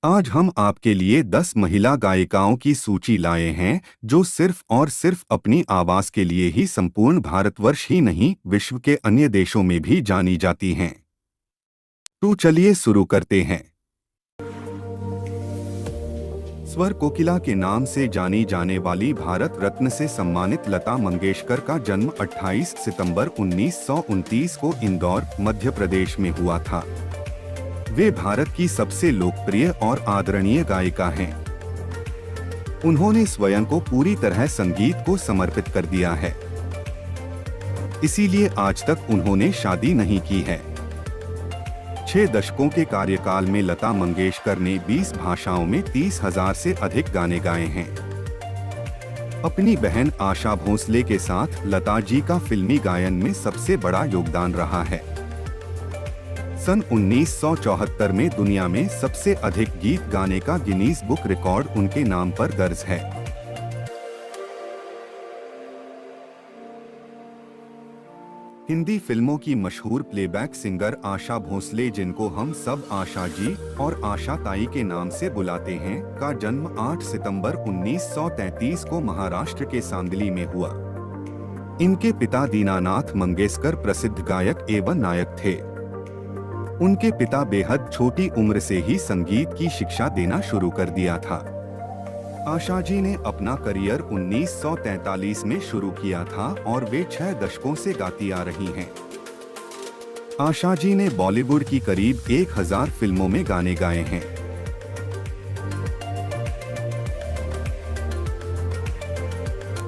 आज हम आपके लिए 10 महिला गायिकाओं की सूची लाए हैं जो सिर्फ और सिर्फ अपनी आवाज के लिए ही संपूर्ण भारतवर्ष ही नहीं विश्व के अन्य देशों में भी जानी जाती हैं। तो चलिए शुरू करते हैं। स्वर कोकिला के नाम से जानी जाने वाली भारत रत्न से सम्मानित लता मंगेशकर का जन्म 28 सितंबर 1929 को इंदौर, मध्य प्रदेश में हुआ था। वे भारत की सबसे लोकप्रिय और आदरणीय गायिका हैं। उन्होंने स्वयं को पूरी तरह संगीत को समर्पित कर दिया है, इसीलिए आज तक उन्होंने शादी नहीं की है। 6 दशकों के कार्यकाल में लता मंगेशकर ने 20 भाषाओं में 30,000 से अधिक गाने गाए हैं। अपनी बहन आशा भोसले के साथ लता जी का फिल्मी गायन में सबसे बड़ा योगदान रहा है। सन 1974 में दुनिया में सबसे अधिक गीत गाने का गिनीज बुक रिकॉर्ड उनके नाम पर दर्ज है। हिंदी फिल्मों की मशहूर प्लेबैक सिंगर आशा भोसले, जिनको हम सब आशा जी और आशा ताई के नाम से बुलाते हैं, का जन्म 8 सितंबर 1933 को महाराष्ट्र के सांगली में हुआ। इनके पिता दीनानाथ मंगेशकर प्रसिद्ध गायक एवं नायक थे। उनके पिता बेहद छोटी उम्र से ही संगीत की शिक्षा देना शुरू कर दिया था। आशा जी ने अपना करियर 1943 में शुरू किया था और वे 6 दशकों से गाती आ रही हैं। आशा जी ने बॉलीवुड की करीब 1000 फिल्मों में गाने गाए हैं।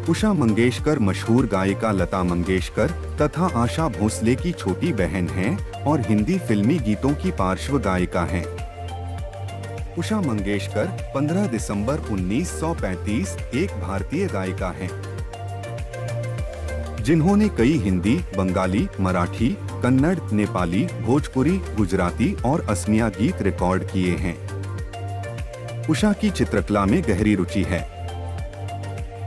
उषा मंगेशकर मशहूर गायिका लता मंगेशकर तथा आशा भोसले की छोटी बहन हैं और हिंदी फिल्मी गीतों की पार्श्व गायिका हैं। उषा मंगेशकर 15 दिसंबर 1935 एक भारतीय गायिका हैं, जिन्होंने कई हिंदी, बंगाली, मराठी, कन्नड़, नेपाली, भोजपुरी, गुजराती और असमिया गीत रिकॉर्ड किए हैं। उषा की चित्रकला में गहरी रुचि है।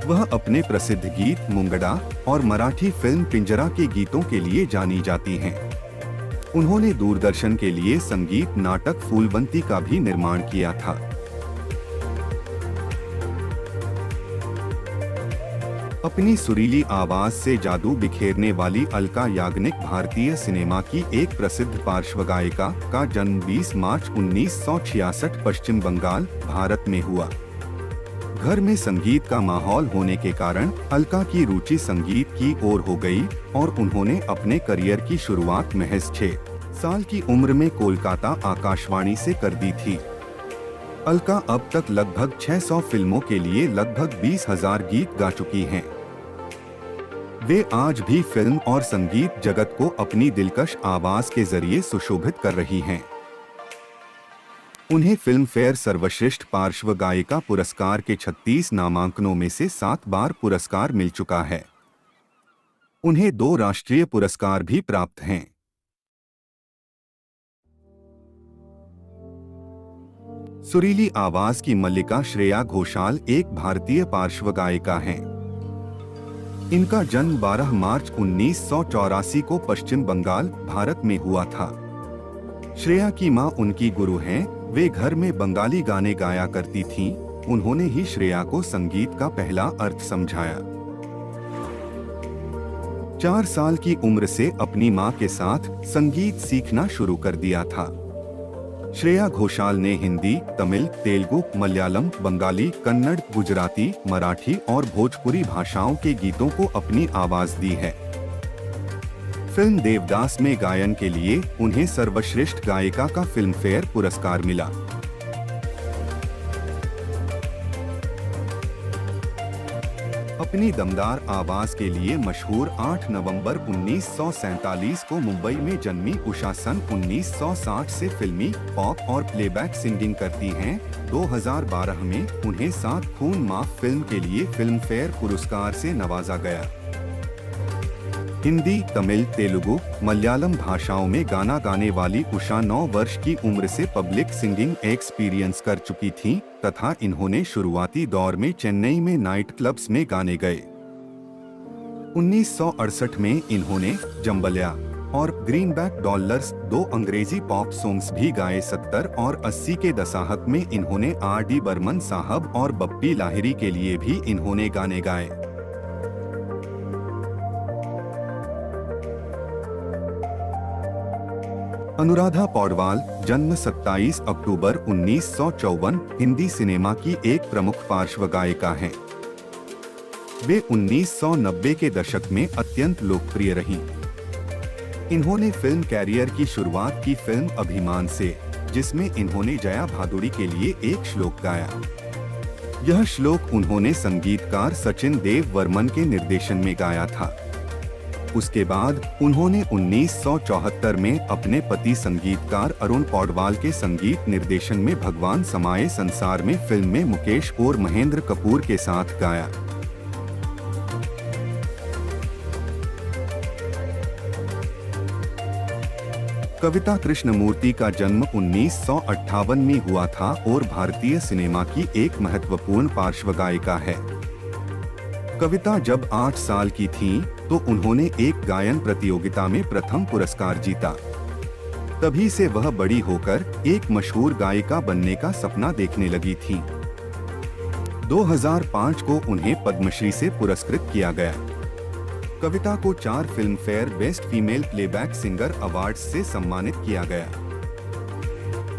वह अपने प्रसिद्ध गीत मुंगड़ा और मराठी फिल्म पिंजरा के गीतों के लिए जानी जाती हैं। उन्होंने दूरदर्शन के लिए संगीत नाटक फूलबंती का भी निर्माण किया था। अपनी सुरीली आवाज से जादू बिखेरने वाली अलका याग्निक भारतीय सिनेमा की एक प्रसिद्ध पार्श्व गायिका का जन्म 20 मार्च 1966 पश्चिम बंगाल, भारत में हुआ। घर में संगीत का माहौल होने के कारण अलका की रुचि संगीत की ओर हो गई और उन्होंने अपने करियर की शुरुआत महज 6 साल की उम्र में कोलकाता आकाशवाणी से कर दी थी। अलका अब तक लगभग 600 फिल्मों के लिए लगभग 20,000 गीत गा चुकी हैं। वे आज भी फिल्म और संगीत जगत को अपनी दिलकश आवाज के जरिए सुशोभित कर रही हैं। उन्हें फिल्म फेयर सर्वश्रेष्ठ पार्श्व गायिका पुरस्कार के 36 नामांकनों में से 7 बार पुरस्कार मिल चुका है। उन्हें 2 राष्ट्रीय पुरस्कार भी प्राप्त हैं। सुरीली आवाज की मल्लिका श्रेया घोषाल एक भारतीय पार्श्व गायिका हैं। इनका जन्म 12 मार्च 1984 को पश्चिम बंगाल, भारत में हुआ था। श्रेया की मां उनकी गुरु हैं। वे घर में बंगाली गाने गाया करती थीं। उन्होंने ही श्रेया को संगीत का पहला अर्थ समझाया। 4 साल की उम्र से अपनी मां के साथ संगीत सीखना शुरू कर दिया था। श्रेया घोषाल ने हिंदी, तमिल, तेलुगु, मलयालम, बंगाली, कन्नड़, गुजराती, मराठी और भोजपुरी भाषाओं के गीतों को अपनी आवाज दी है। फिल्म देवदास में गायन के लिए उन्हें सर्वश्रेष्ठ गायिका का फिल्म फेयर पुरस्कार मिला। अपनी दमदार आवाज के लिए मशहूर 8 नवंबर 1947 को मुंबई में जन्मी उषा सन 1960 से फिल्मी, पॉप और प्लेबैक सिंगिंग करती हैं। 2012 में उन्हें 7 खून माफ फिल्म के लिए फिल्म फेयर पुरस्कार से नवाजा गया। हिंदी, तमिल, तेलुगु, मलयालम भाषाओं में गाना गाने वाली उषा 9 वर्ष की उम्र से पब्लिक सिंगिंग एक्सपीरियंस कर चुकी थीं तथा इन्होंने शुरुआती दौर में चेन्नई में नाइट क्लब्स में गाने गए। 1968 में इन्होंने जम्बल्या, और ग्रीनबैक डॉलर्स 2 अंग्रेजी पॉप सॉन्ग्स भी गाए। 70 और 80 के दशक में इन्होंने R.D. बर्मन साहब और बप्पी लाहिरी के लिए भी इन्होंने गाने गाए। अनुराधा पौडवाल जन्म 27 अक्टूबर 1954 हिंदी सिनेमा की एक प्रमुख पार्श्व गायिका हैं। वे 1990 के दशक में अत्यंत लोकप्रिय रहीं। इन्होंने फिल्म कैरियर की शुरुआत की फिल्म अभिमान से, जिसमें इन्होंने जया भादुड़ी के लिए एक श्लोक गाया। यह श्लोक उन्होंने संगीतकार सचिन देव वर्मन के निर्देशन में गाया था। उसके बाद उन्होंने 1974 में अपने पति संगीतकार अरुण पौडवाल के संगीत निर्देशन में भगवान समाये संसार में फिल्म में मुकेश और महेंद्र कपूर के साथ गाया। कविता कृष्णमूर्ति का जन्म 1958 में हुआ था और भारतीय सिनेमा की एक महत्वपूर्ण पार्श्व गायिका है। कविता जब 8 साल की थीं, तो उन्होंने एक गायन प्रतियोगिता में प्रथम पुरस्कार जीता। तभी से वह बड़ी होकर एक मशहूर गायिका बनने का सपना देखने लगी थीं। 2005 को उन्हें पद्मश्री से पुरस्कृत किया गया। कविता को 4 film fair best female playback singer awards से सम्मानित किया गया।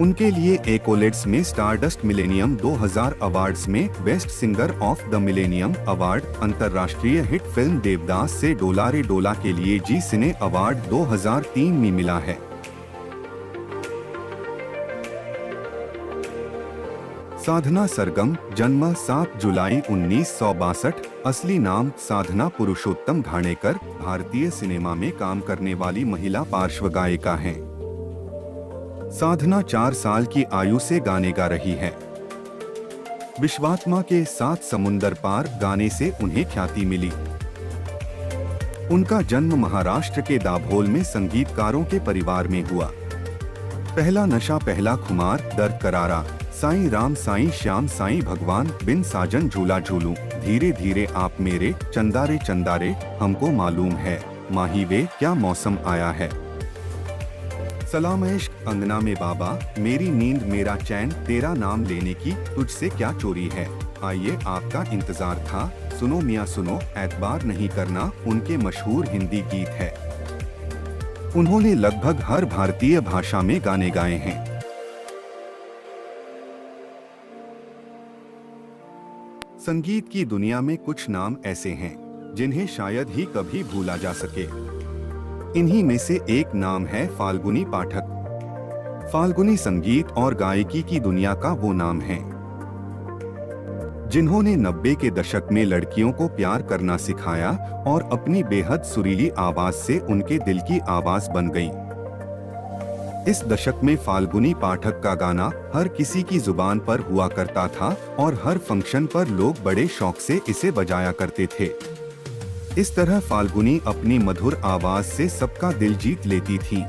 उनके लिए एकोलेट्स में स्टारडस्ट मिलेनियम 2000 अवार्ड्स में best singer of the millennium award, अंतर्राष्ट्रीय हिट फिल्म देवदास से डोला रे डोला के लिए जी सिने अवार्ड 2003 में मिला है। साधना सरगम जन्म 7 जुलाई 1962, असली नाम साधना पुरुषोत्तम घाणेकर, भारतीय सिनेमा में काम करने वाली महिला पार्श्व गायिका हैं। साधना 4 साल की आयु से गाने गा रही है। विश्वात्मा के 7 समुंदर पार गाने से उन्हें ख्याति मिली। उनका जन्म महाराष्ट्र के दाभोल में संगीतकारों के परिवार में हुआ। पहला नशा पहला खुमार, दर्द करारा, साईं राम साईं श्याम साईं भगवान, बिन साजन झूला झूलूं, धीरे धीरे आप मेरे, चंदारे चंदारे, हमको मालूम है, माही वे क्या मौसम आया है, सलाम इश्क, अंगना में बाबा, मेरी नींद मेरा चैन, तेरा नाम लेने की तुझसे क्या चोरी है, आइए आपका इंतजार था, सुनो मियाँ सुनो, एतबार नहीं करना, उनके मशहूर हिंदी गीत है। उन्होंने लगभग हर भारतीय भाषा में गाने गाए हैं। संगीत की दुनिया में कुछ नाम ऐसे हैं जिन्हें शायद ही कभी भूला जा सके। इन्हीं में से एक नाम है फाल्गुनी पाठक। फाल्गुनी संगीत और गायकी की दुनिया का वो नाम है जिन्होंने 90 के दशक में लड़कियों को प्यार करना सिखाया और अपनी बेहद सुरीली आवाज से उनके दिल की आवाज बन गई। इस दशक में फाल्गुनी पाठक का गाना हर किसी की जुबान पर हुआ करता था और हर फंक्शन पर लोग बड़े शौक से इसे बजाया करते थे। इस तरह फाल्गुनी अपनी मधुर आवाज से सबका दिल जीत लेती थीं।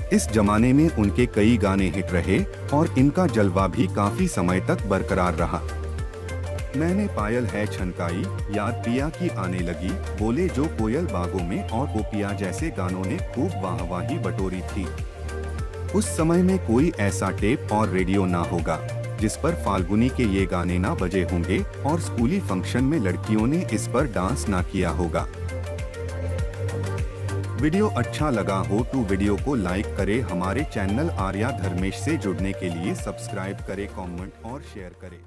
इस जमाने में उनके कई गाने हिट रहे और इनका जलवा भी काफी समय तक बरकरार रहा। मैंने पायल है छनकाई, याद पिया की आने लगी, बोले जो कोयल बागों में और गोपिया जैसे गानों ने खूब वाहवाही बटोरी थी। उस समय में कोई ऐसा टेप और रेडियो ना होगा जिस पर फाल्गुनी के ये गाने ना बजे होंगे और स्कूली फंक्शन में लड़कियों ने इस पर डांस ना किया होगा। वीडियो अच्छा लगा हो तो वीडियो को लाइक करें, हमारे चैनल आर्या धर्मेश से जुड़ने के लिए सब्सक्राइब करें, कमेंट और शेयर करें।